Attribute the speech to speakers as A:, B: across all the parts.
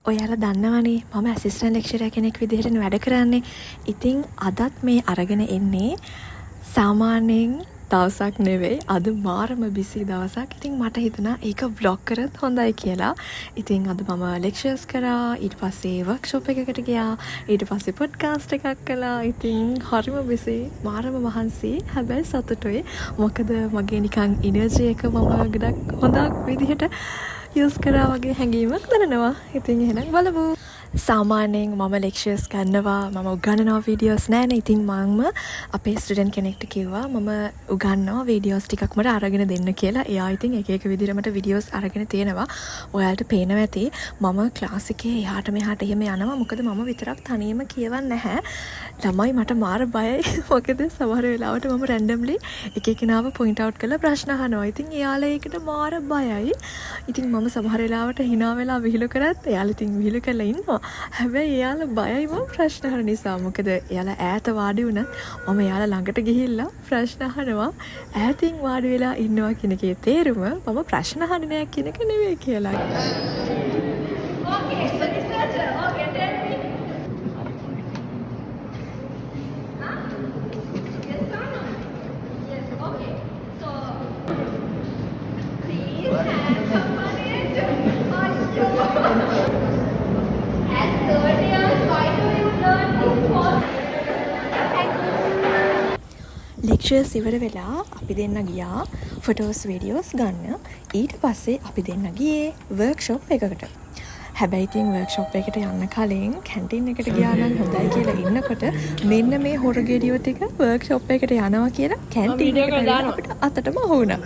A: ඔයාලා දන්නවනේ මම ඇසිස්ටන්ට් ලෙක්චරර් කෙනෙක් විදිහට වැඩ කරන්නේ. ඉතින් අදත් මේ අරගෙන එන්නේ සාමාන්‍යයෙන් දවසක් නෙවෙයි. අද මාරම බිසි දවසක්. ඉතින් මට හිතුණා ඒක vlog කරත් හොඳයි කියලා. ඉතින් අද මම ලෙක්චර්ස් කරා, ඊට පස්සේ වර්ක්ෂොප් එකකට ගියා, ඊට පස්සේ පොඩ්කාස්ට් එකක් කළා. ඉතින් හරිම බිසි, මාරම මහන්සි. හැබැයි සතුටුයි. මොකද මගේ නිකන් එනර්ජි එක මම ගොඩක් හොඳක් විදිහට යස් කරා වගේ හැඟීමක් දැනෙනවා. ඉතින් එහෙනම් බලමු. සාමාන්‍යයෙන් මම ලෙක්චර්ස් ගන්නවා, මම උගන්වනවා වීඩියෝස් නෑනේ. ඉතින් මම අපේ ස්ටුඩන්ට් කෙනෙක්ට කිව්වා මම උගන්වනවා වීඩියෝස් ටිකක් මට අරගෙන දෙන්න කියලා. එයා ඉතින් එක එක විදිහට මට වීඩියෝස් අරගෙන තියෙනවා. ඔයාලට පේනවා ඇති මම ක්ලාස් එකේ එහාට මෙහාට එහෙම යනවා. මොකද මම විතරක් තනියම කියවන්නේ නැහැ. ළමයි මට මාර බයයි. මොකද සමහර වෙලාවට මම රැන්ඩම්ලි එක එකනාව පොයින්ට් අවුට් කරලා ප්‍රශ්න අහනවා. ඉතින් එයාලා ඒකට මාර බයයි. ඉතින් මම සමහර වෙලාවට hina වෙලා විහිළු කරත් එයාලා ඉතින් විහිළු කරලා ඉන්නවා. හැබැයි එයාලා බයයි මම ප්‍රශ්න අහන නිසා. මොකද එයාලා ඈත වාඩි වුණත් මම එයාලා ළඟට ගිහිල්ලා ප්‍රශ්න අහනවා. ඈතින් වාඩි වෙලා ඉන්නවා කියන එකේ තේරුම මම ප්‍රශ්න අහන්නේ නැහැ කියන එක නෙවෙයි කියලා. Okay, so researcher. Okay, tell me. Yes or no? Yes, okay. So, please have somebody just ask you. As third years, why do you learn this course? Lectures ඉවර වෙලා අපි දෙන්න ගියා ෆොටෝස් වීඩියෝස් ගන්න. ඊට පස්සේ අපි දෙන්න ගියේ වර්ක්ෂොප් එකකට. හැබැයි ඉතින් වර්ක්ෂොප් එකට යන්න කලින් කැන්ටින් එකට ගියා නම් හොඳයි කියලා ඉන්නකොට මෙන්න මේ හොරගෙඩියෝ ටික වර්ක්ෂොප් එකට යනවා කියලා කැන්ටින් එකට අපිට අතටම වුණා.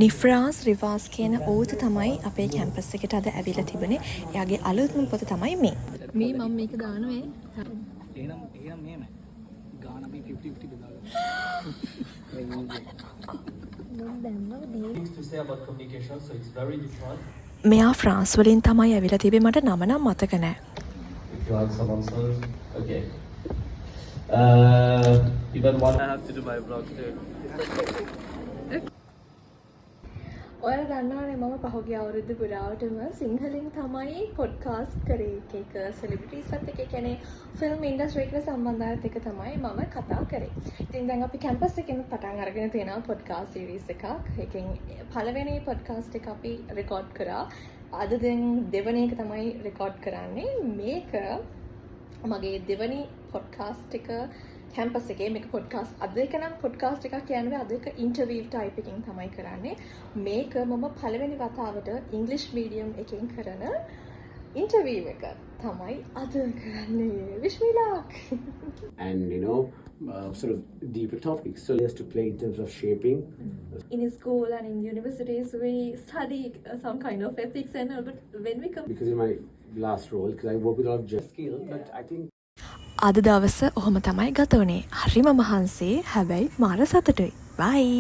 A: නිෆ්රාස් රිවාස් කියන ඕත තමයි අපේ කැම්පස් එකට අද ඇවිල්ලා තිබුණේ. එයාගේ අලුත්ම පොත තමයි මේ. මේ මම මේක දානවා
B: එහෙනම් මෙහෙම ගාන අපි 50-50 බෙදාගමු. Things to say about communication, so it's very different.
A: මෙයා ෆ්‍රාන්ස් වලින් තමයි ඇවිල්ලා තිබේ. මට නම නම් මතක නෑ.
B: If you have some answers, okay. Even one I have to do my vlog too.
A: ඔයාලා දන්නවනේ මම පහුගිය අවුරුද්ද පුරාවටම සිංහලෙන් තමයි පොඩ්කාස්ට් කරේ. එක සෙලිබ්‍රිටිස්ලත් එක්ක කියන්නේ ෆිල්ම් ඉන්ඩස්ට්‍රි එකට සම්බන්ධ අයත් එක්ක තමයි මම කතා කරේ. ඉතින් දැන් අපි කැම්පස් එකෙන් පටන් අරගෙන තියෙනවා පොඩ්කාස්ට් සීරීස් එකක්. ඒකෙන් පළවෙනි පොඩ්කාස්ට් එක අපි රෙකෝඩ් කරා. අද දැන් දෙවෙනි එක තමයි රෙකෝඩ් කරන්නේ. මේක මගේ දෙවෙනි පොඩ්කාස්ට් එක කැම්පස් එකේ. මේක පොඩ්කාස්ට් අද එක නම් පොඩ්කාස්ට් එකක් කියන්නේ අද එක ඉන්ටර්විව් ටයිප් එකකින් තමයි කරන්නේ. මේක මම පළවෙනි වතාවට ඉංග්‍රීසි මීඩියම් එකෙන් කරන ඉන්ටර්විව් එක තමයි අද කරන්නේ. wish me luck.
C: And sort of deeper topics. So has to play in terms of shaping.
A: In school and in universities we study some kind of ethics and all, but when we come
C: Because in my last role, because I work with a lot of just skill, but I think
A: අද දවස ඔහොම තමයි ගත වුණේ. හරිම මහන්සි. හැබැයි මාර සතුටුයි. bye.